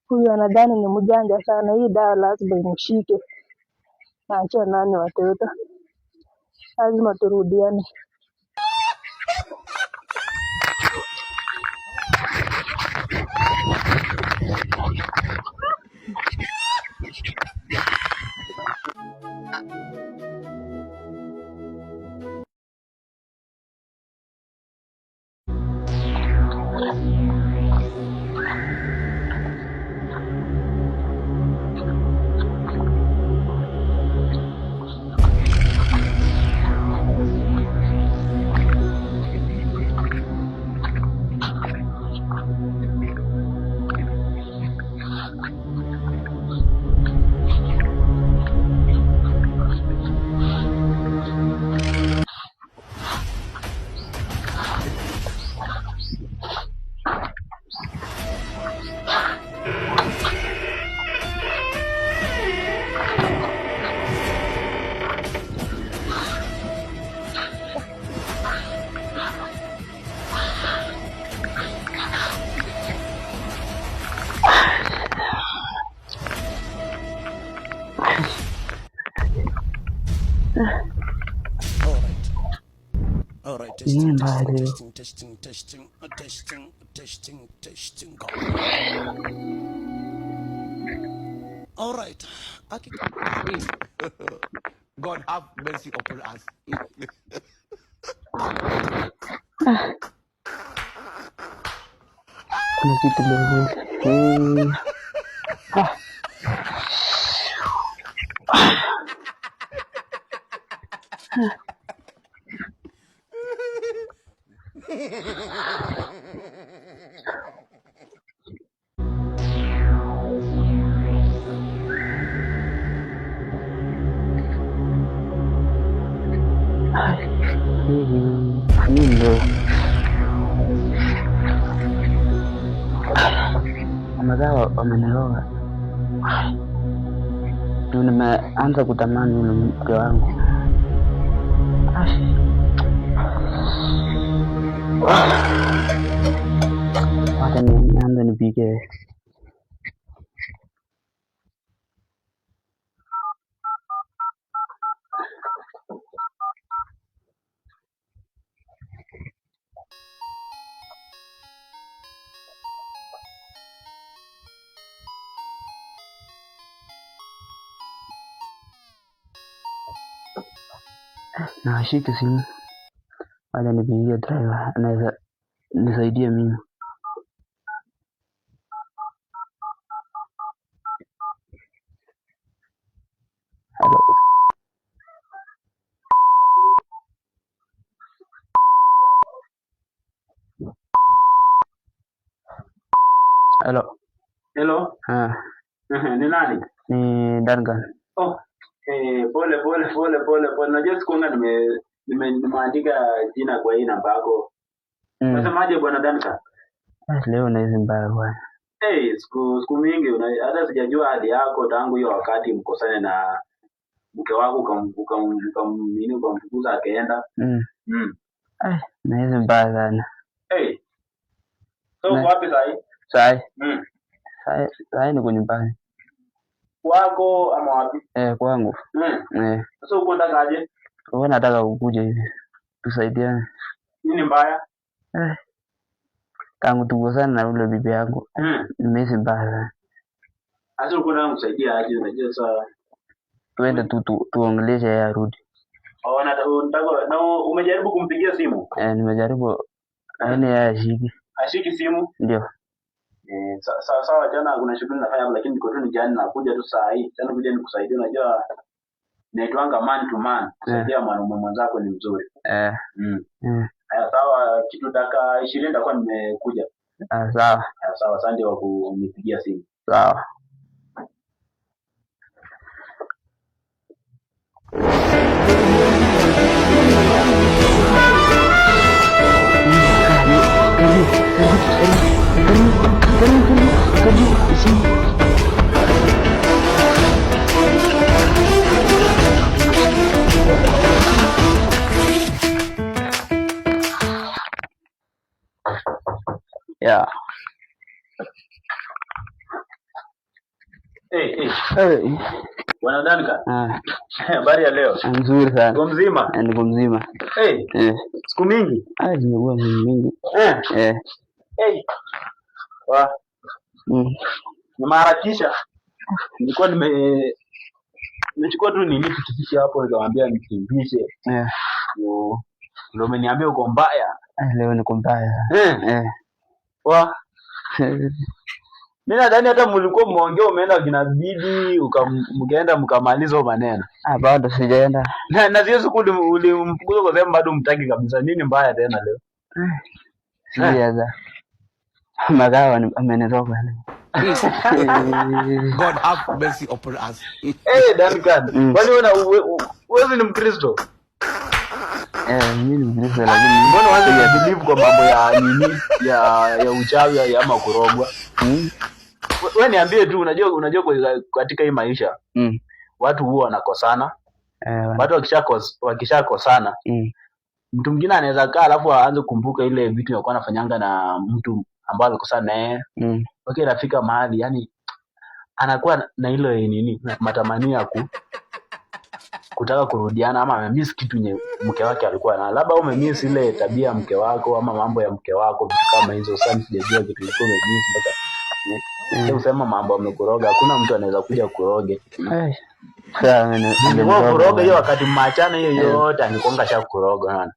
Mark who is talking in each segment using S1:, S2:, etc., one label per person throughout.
S1: Huyu anadhani ni mjanja sana, hii dawa lazima imshike. Naachia nani watoto, lazima turudiane.
S2: All right. Testing. All right. God have mercy upon us.
S3: Kuna kitu leo. Mazao wameniroga. Ndio nimeanza kutamani yule mke wangu. Wacha nianze nipige. Na ashike simu. Wacha nipigie driver, anaweza nisaidia mimi. Hello. Hello.
S4: Hello. Ni nani?
S3: Ni Duncan.
S4: Oh. Pole. Najua sikuanga nimeandika jina kwa hii namba yako. Unasemaje bwana Duncan?
S3: Leo na hizi mbaya bwana.
S4: Siku mingi hata sijajua hali yako tangu hiyo wakati mkosane na mke wako ukamfukuza akaenda.
S3: Na hizi mbaya sana.
S4: So wapi
S3: sahi? Sahi niko nyumbani.
S4: Kwako ama wapi?
S3: Kwangu.
S4: Sasa uko ndakaje?
S3: Wewe nataka ukuje hivi. Tusaidiane.
S4: Nini mbaya?
S3: Tangu tukosana na yule bibi yangu. Nimeishi mbaya.
S4: Sasa uko ndaka kusaidia aje? Unajua sasa
S3: twende tuongeleshe yeye arudi.
S4: Nataka na umejaribu kumpigia simu?
S3: Nimejaribu. Yaani yeye
S4: ashiki simu?
S3: Ndio.
S4: Sawa, jana kuna shughuli nafanya lakini niko tu jana nakuja tu saa hii. Jana kuja nikusaidia, unajua naitwanga man to man. Kusaidia mwanamume mwenzako ni mzuri. Sawa, kitu dakika 20 nitakuwa nimekuja.
S3: Sawa.
S4: Sawa, asante kwa kunipigia simu.
S3: Sawa. Yeah. Hey.
S4: Bwana Danka.
S3: Ah,
S4: Habari ya leo?
S3: nzuri sana.
S4: Uko mzima?
S3: Niko mzima.
S4: Siku mingi?
S3: Zimekuwa mingi.
S4: Wa, nimeharakisha. Nilikuwa nimechukua tu nini pikipiki hapo nikamwambia nikimbishe. Ndio umeniambia uko mbaya.
S3: Leo niko mbaya.
S4: Wa. Mimi nadhani hata mlikuwa mmeongea umeenda kina bibi mkaenda mkamaliza maneno.
S3: Bado sijaenda.
S4: Na sio siku ulimfukuza kwa sababu bado mtaki kabisa. Nini mbaya tena leo?
S3: Sijaza. Magawa amenitoka leo.
S2: God have mercy upon us.
S4: Duncan. Kwani wewe ni Mkristo?
S3: Mimi ni Mkristo lakini
S4: mbona waanze believe kwa mambo ya nini ya uchawi ama kurogwa? Wewe niambie tu, unajua katika hii maisha watu huwa wanakosana. Watu wakishakosana mtu mwingine anaweza kaa alafu aanze kukumbuka ile vitu alikuwa anafanyanga na mtu ambaye alikosana naye. Okay, inafika mahali yani anakuwa na ile nini matamanio ya kutaka kurudiana ama amemiss kitu mke wake alikuwa na labda umemiss ile tabia ya mke wako ama mambo ya mke wako, vitu kama hizo. Sasa sijajua kitu kiko umemiss mpaka usema mambo amekuroga. Hakuna mtu anaweza kuja kuroge. Ndio kuroga hiyo wakati machana hiyo yote anikonga sha kuroga nani.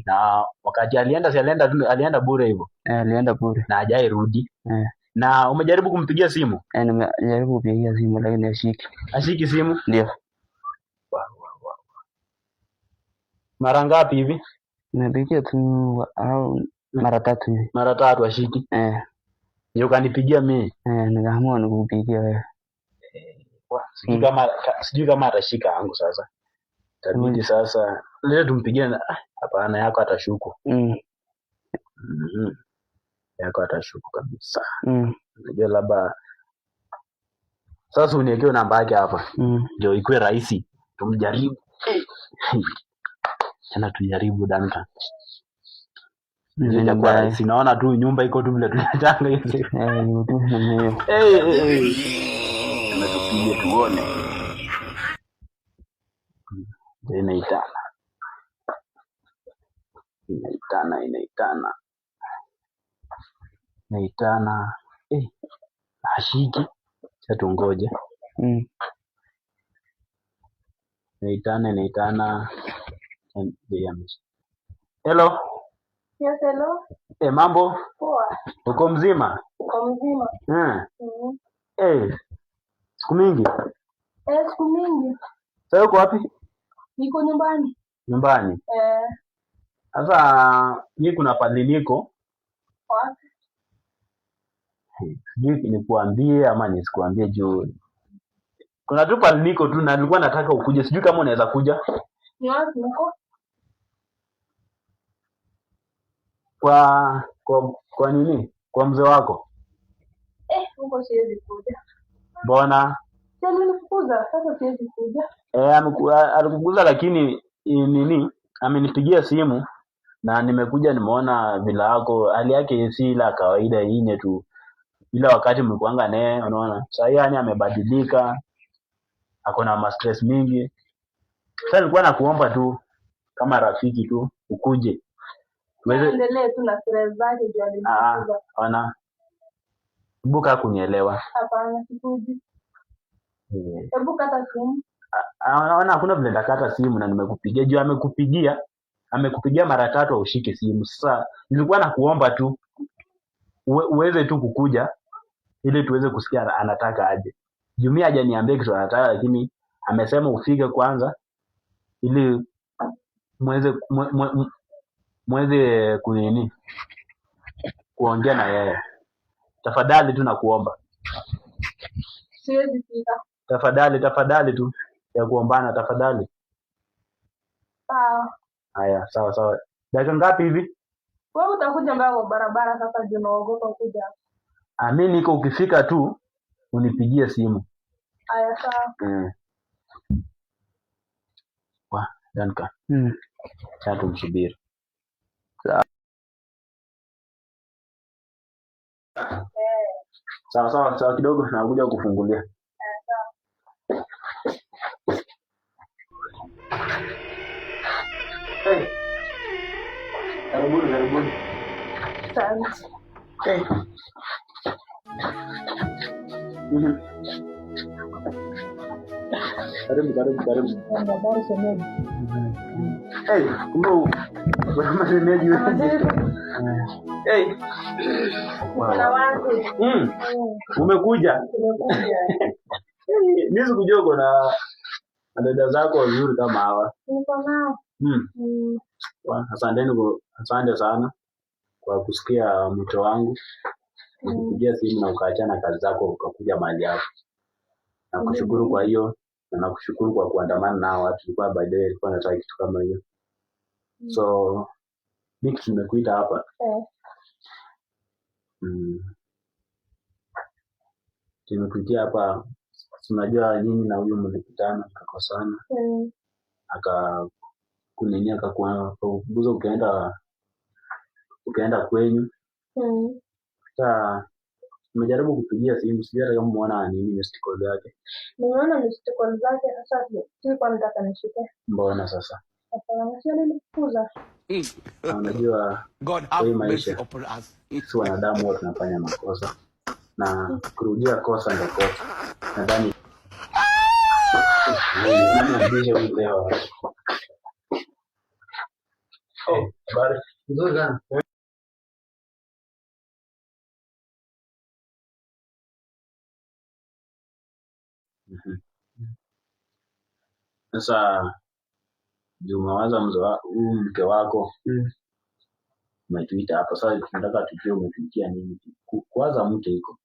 S4: Na wakati alienda bure hivyo.
S3: Alienda bure.
S4: Na hajai rudi. Na umejaribu kumpigia simu?
S3: Nimejaribu kupigia simu lakini hashiki.
S4: Hashiki simu?
S3: Ndio.
S4: Mara ngapi hivi?
S3: Nimepigia tu mara 3 hivi.
S4: Mara 3 hashiki? Ndio kanipigia mimi.
S3: Nikaamua nikupigia wewe.
S4: Sijui kama atashika yangu sasa. Tabidi sasa leo tumpigie hapana yako atashuku. Yako atashuku kabisa. Unajua labda sasa uniwekee namba yake hapa. Ndio ikuwe rahisi. Tumjaribu. Tena tujaribu Danka. Sinaona tu nyumba iko tu vile tunataka hivi. Tumetupigie tuone. Inaitana. Hashiki. Sasa tungoje. Inaitana. Hello.
S1: Yes, hello.
S4: Mambo?
S1: Poa.
S4: Uko mzima?
S1: Uko mzima?
S4: Siku mingi?
S1: Siku mingi.
S4: Sasa uko wapi?
S1: Niko nyumbani.
S4: Nyumbani? Sasa mimi kuna pale niko.
S1: Wapi?
S4: Sijui nikuambie ama nisikuambie juu. Kuna tu pale niko tu na nilikuwa nataka ukuje. Sijui kama unaweza kuja.
S1: Ni wapi niko?
S4: Kwa nini? Kwa mzee wako?
S1: Huko siwezi kuja.
S4: Mbona?
S1: Sasa nilifukuza, sasa siwezi kuja.
S4: Alikufukuza lakini nini? Amenipigia simu na nimekuja nimeona vila yako, hali yake si la kawaida yenye tu. Ila wakati mlikuanga naye unaona. Sasa yani amebadilika. Ako na stress mingi. Sasa nilikuwa nakuomba tu kama rafiki tu ukuje.
S1: Endelee tu na stress zake ndio alinifukuza.
S4: Ona. Buka kunielewa.
S1: Hapana, sikuji. Hebu kata simu.
S4: Ona hakuna vile ndakata simu na nimekupigia. Juu amekupigia mara 3 ushike simu. Sasa nilikuwa nakuomba tu uweze tu kukuja ili tuweze kusikia anataka aje. Jumia hajaniambia kitu anataka lakini amesema ufike kwanza ili mweze kunini kuongea na yeye. Tafadhali tu nakuomba.
S1: Siwezi fika.
S4: Tafadhali tu ya kuombana tafadhali.
S1: Sawa.
S4: Haya, sawa. Dakika ngapi hivi?
S1: Wewe utakuja mbao barabara sasa ndio naogopa kuja.
S4: Mimi niko ukifika tu unipigie simu.
S1: Haya sawa.
S4: Danka. Sasa tumsubiri. Sawa kidogo nakuja kufungulia. Karibuni.
S1: Asante.
S4: Karibu.
S1: Habari shemeji.
S4: Kumbe wewe shemeji wewe.
S1: Kuna watu.
S4: Umekuja? Mimi sikujua kuna dada zako wazuri kama hawa.
S1: Niko nao.
S4: Asante sana kwa kusikia mwito wangu. Nikupigia simu na ukaachana kazi zako ukakuja mahali hapa. Nakushukuru kwa hiyo na nakushukuru kwa kuandamana nao watu. Tulikuwa by the way nilikuwa nataka kitu kama hiyo. So Nick tumekuita hapa. Tumekuitia hapa. Unajua nini na huyu mlikutana kakosana. Akakunenia akakubuza ukaenda kwenyu. Sasa nimejaribu kupigia simu sijui hata kama muona nini missed call yake.
S1: Nimeona missed call zake sasa sikuwa nataka nishike.
S4: Mbona sasa?
S1: Hapana, sio nilikuza.
S4: Unajua
S2: God have mercy upon us.
S4: Sisi wanadamu wote tunafanya makosa. Na kurudia kosa ndio kosa. Nadhani nani huyu leo. Habari. Nzuri sana. Sasa Jumawaza huyu mke wako umetuita hapa sasa tunataka tujue umetuitia nini. Kwanza mke iko.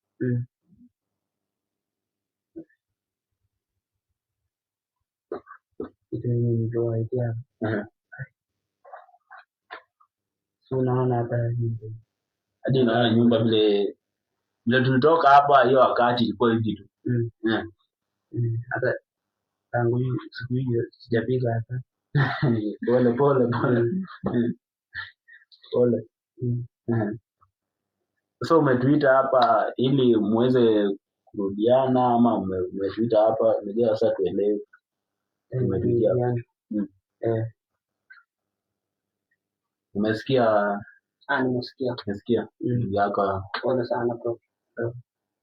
S3: Kitu nilikuwa idea. Unaona hata
S4: hadi naona nyumba vile tulitoka hapa hiyo wakati ilikuwa hivi tu.
S3: Hata tangu siku hiyo sijapiga hata.
S4: Pole. Sasa umetuita hapa ili muweze kurudiana ama umetuita hapa unajua sasa tuelewe. Umetuita hapa. Umesikia? Nimesikia. Yako.
S3: Pole sana bro.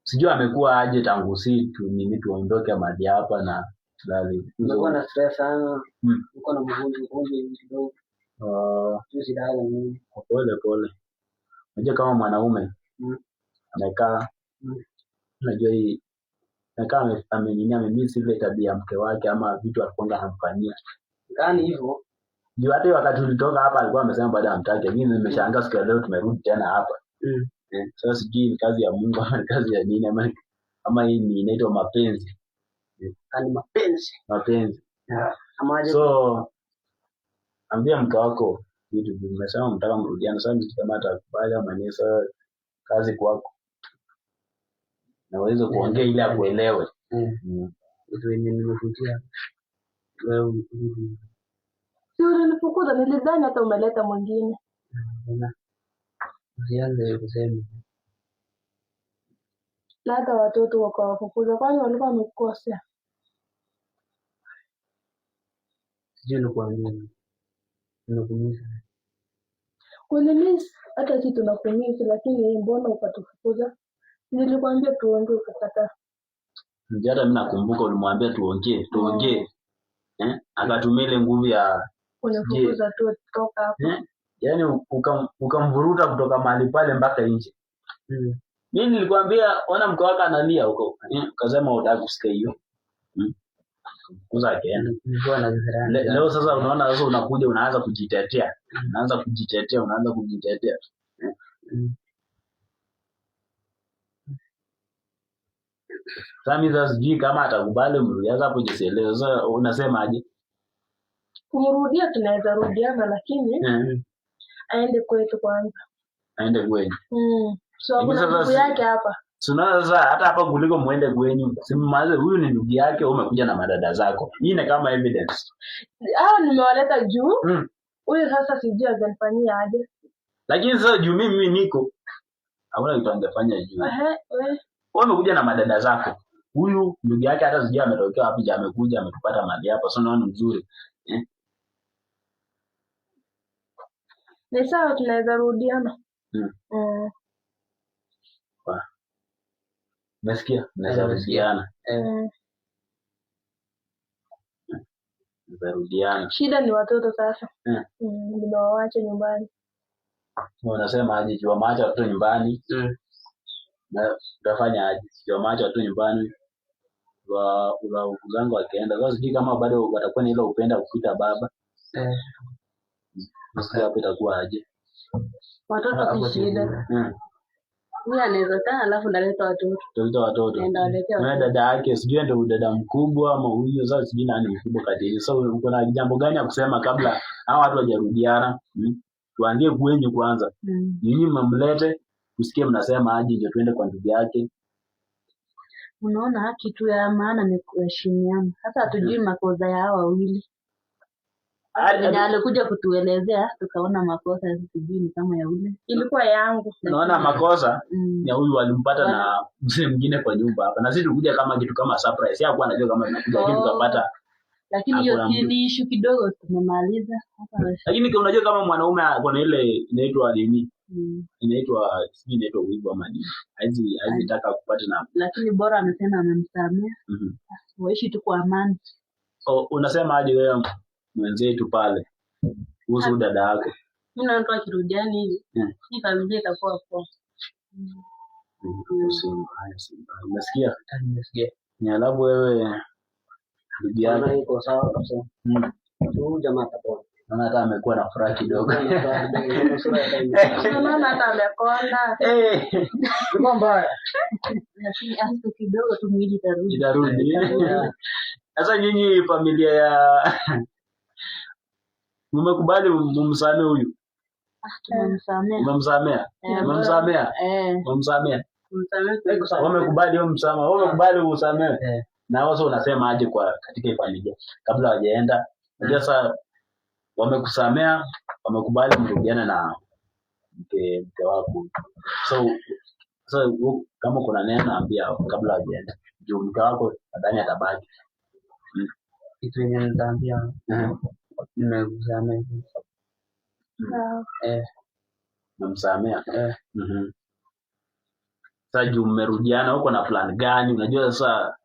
S4: Sijui amekuwa aje tangu nini tuondoke mahali hapa na tulali.
S3: Nilikuwa na stress sana. Nilikuwa na mgonjwa kidogo. Sisi dawa nini?
S4: Pole. Unajua kama mwanaume amekaa unajua hii amekaa amemiss ile tabia mke wake ama vitu alikuwa anamfanyia.
S3: Gani hivyo?
S4: Juu hata wakati tulitoka hapa alikuwa amesema baada ya mtake. Mimi nimeshangaa siku leo tumerudi tena hapa. Sasa sijui ni kazi ya Mungu ama kazi ya nini ama hii ni inaitwa mapenzi.
S3: Ni
S4: Mapenzi.
S3: Amaje.
S4: So ambia mke wako vitu mmesema mtaka mrudiane sasa kama atakubali ama ni sasa kazi kwako. Na uweze kuongea ili akuelewe.
S3: Ndio nimekutia. Wewe
S1: Sio nilifukuza nilidhani hata umeleta mwingine.
S3: Usianze kusema.
S1: Na hata watoto wakawafukuza kwani walikuwa wamekosea.
S3: Sijui nikuambia. Ninakumisa.
S1: Kunimisi hata kitu tunakumisi lakini mbona ukatufukuza? Nilikwambia tuongee ukakataa.
S4: Ndio hata mimi nakumbuka ulimwambia tuongee. Akatumia ile nguvu ya
S1: kunifukuza tu kutoka hapo.
S4: Yaani ukamvuruta kutoka mahali pale mpaka nje. Mimi nilikwambia ona mke wako analia huko. Ukasema unataka kusikia hiyo. Kuza akaenda. Leo sasa unaona sasa unakuja unaanza kujitetea. Unaanza kujitetea. Sasa sijui kama atakubali mrudiaza hapo jiseleza. Sasa unasemaje?
S1: Kumrudia tunaweza rudiana lakini aende kwetu kwanza.
S4: Aende kwenyu.
S1: So kuna ndugu yake hapa.
S4: Sasa hata hapa kuliko muende kwenyu. Simaze huyu ni ndugu yake umekuja na madada zako. Hii ni kama evidence.
S1: Nimewaleta juu. Huyu sasa sijui atanifanyia aje.
S4: Lakini sasa juu mimi niko. Hakuna kitu angefanya juu. Wewe umekuja na madada zako. Huyu ndugu yake hata sijui ametokea wapi je amekuja ametupata mahali hapa. Sasa unaona mzuri.
S1: Ni sawa, tunaweza rudiana.
S4: Umesikia? Tunaweza rudiana. Rudiana.
S1: Shida ni watoto sasa. Nimewaacha nyumbani.
S4: Unasema aje jua maacha watoto nyumbani? Na utafanya aje? Jua maacha watoto nyumbani. Uzangu wakienda. Sasa sijui kama bado watakuwa na ile upenda kupita baba. Msikia hapo itakuwa aje?
S1: Watoto si shida. Mimi anaweza kaa alafu ndaleta watoto.
S4: Tuleta watoto. Na dada yake sijui ndio dada mkubwa ama huyo, sasa sijui nani mkubwa kati yao. So uko na jambo gani ya kusema kabla hao watu wajarudiana? Tuanzie kwenye kwanza. Nyinyi mmemlete usikie mnasema aje ndio tuende kwa ndugu yake.
S1: Unaona kitu ya maana ni kuheshimiana. Hata hatujui makosa ya hao wawili. Alikuja kutuelezea tukaona makosa sijui ni kama ya ule. Ilikuwa yangu.
S4: Unaona makosa ya huyu walimpata na mzee mwingine kwa nyumba hapa. Na sisi tulikuja kama kitu kama surprise. Hakuwa anajua kama tunakuja kitu tukapata.
S1: Lakini hiyo ni issue kidogo tumemaliza.
S4: Lakini unajua kama mwanaume kuna ile inaitwa nini? Inaitwa wivu ama nini? Haizi taka kupata na.
S1: Lakini bora amesema amemsamea. Waishi tu kwa amani.
S4: Unasema aje wewe mwenzetu pale kuhusu dada yako?
S1: Mimi naomba kirudiani hivi. Hii familia itakuwa poa.
S4: Umesikia? Nimesikia. Ni alafu wewe bibi yako iko sawa kabisa. Tu jamaa atakuwa. Naona hata amekuwa na furaha kidogo.
S1: Naona hata amekonda.
S4: Ni mbaya.
S1: Lakini asko kidogo tu mwili
S4: itarudi. Sasa nyinyi familia ya mmekubali mumsamee huyu? Tumemsamea. Mmemsamea? Wamekubali huyo msamaha. Wamekubali usamehe. Na wao unasema aje kwa katika familia kabla hawajaenda? Unajua sasa wamekusamea, wamekubali mrudiane na mke wako. So kama kuna neno ambia kabla hawajaenda. Juu mke wako nadhani atabaki.
S3: Kitu yenye nitaambia nimekusamea.
S4: Mmemsamea. Sasa juu mmerudiana huko na plan gani? Unajua sasa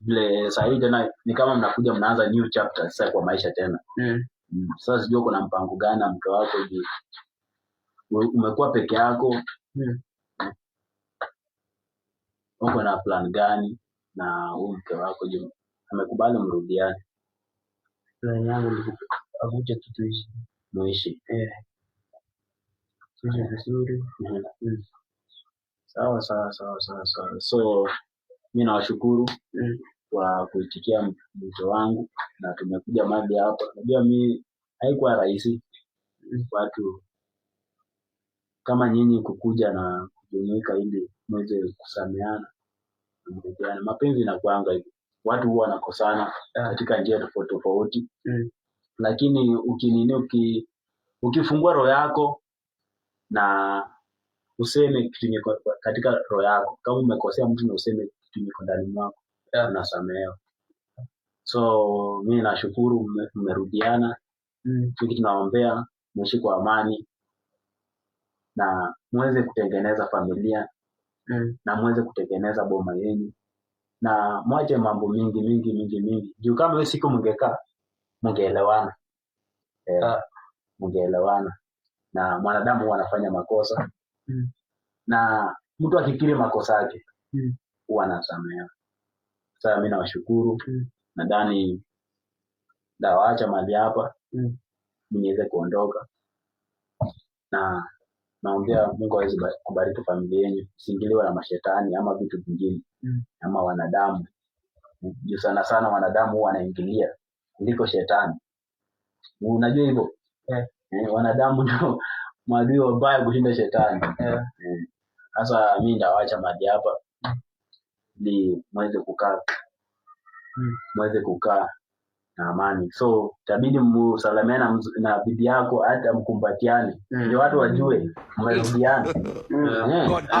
S4: vile sasa hivi tena ni kama mnakuja mnaanza new chapter sasa kwa maisha tena. Sasa sijui uko na mpango gani na mke wako juu umekuwa peke yako. Uko na plan gani na huyu mke wako juu amekubali mrudiane?
S3: Plan yangu ni akuje tuishi.
S4: Muishi.
S3: Tuishi vizuri.
S4: Sawa. So mimi nawashukuru kwa kuitikia mwito wangu na tumekuja mahali hapa. Unajua mimi haikuwa rahisi watu kama nyinyi kukuja na kujumuika ili mweze kusameana. Mapenzi inakuanga hivi. Watu huwa wanakosana katika njia tofauti. Lakini ukifungua roho yako na useme kitu katika roho yako, kama umekosea mtu na useme kitu ndani mwako, unasamehewa. So mimi nashukuru mmerudiana. Sisi tunaombea mwishi kwa amani na muweze kutengeneza familia na muweze kutengeneza boma yenu na mwache mambo mingi. Juu kama wewe siku mngekaa mngeelewana. Mngeelewana. Na mwanadamu huwa anafanya makosa. Na mtu akikiri makosa yake huwa anasamehewa. Sasa mimi nawashukuru. Nadhani ndawaacha mahali hapa niweze kuondoka. Na naombea Mungu aweze kubariki familia yenu, isingiliwe na mashetani ama vitu vingine ama wanadamu. Juu sana wanadamu huwa wanaingilia kuliko shetani. Unajua hivyo? Wanadamu ndio maadui wabaya kushinda shetani. Sasa mimi ndawaacha mahali hapa ili muweze kukaa na amani. So itabidi msalamiane na bibi yako hata mkumbatiane. Ndio watu wajue mmerudiana.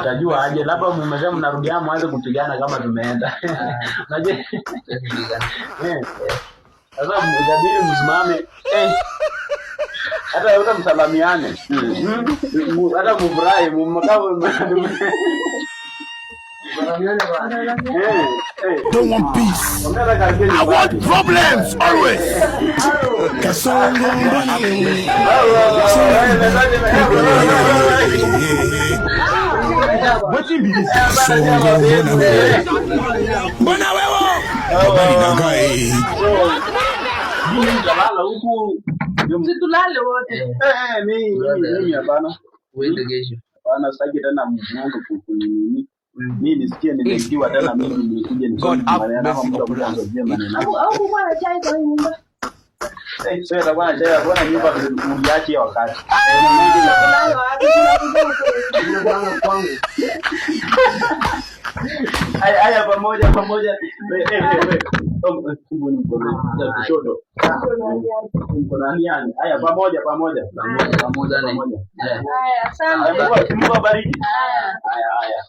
S4: Utajua aje labda mmesema mnarudiana mwanze kupigana kama tumeenda. Unajua? Sasa itabidi msimame. Hata yote msalamiane. Hata mfurahi mmakao.
S2: Don't want peace. I want problems always. Mbona wewe? Habari na gai.
S4: Mtalala huku.
S1: Situlale wote.
S4: Mimi hapana.
S3: Uende kesho.
S4: Bana sitaki tena mzungu kunini. Mimi nisikie nimeingiwa tena mimi nikuje nisome maneno kama mtu anazojia maneno.
S1: Au bwana chai kwa nyumba.
S4: Sio la bwana chai bwana nyumba uliache wakati. Haya pamoja. Kushoto. Haya pamoja.
S3: Pamoja.
S1: Haya, asante.
S4: Mungu abariki. Haya.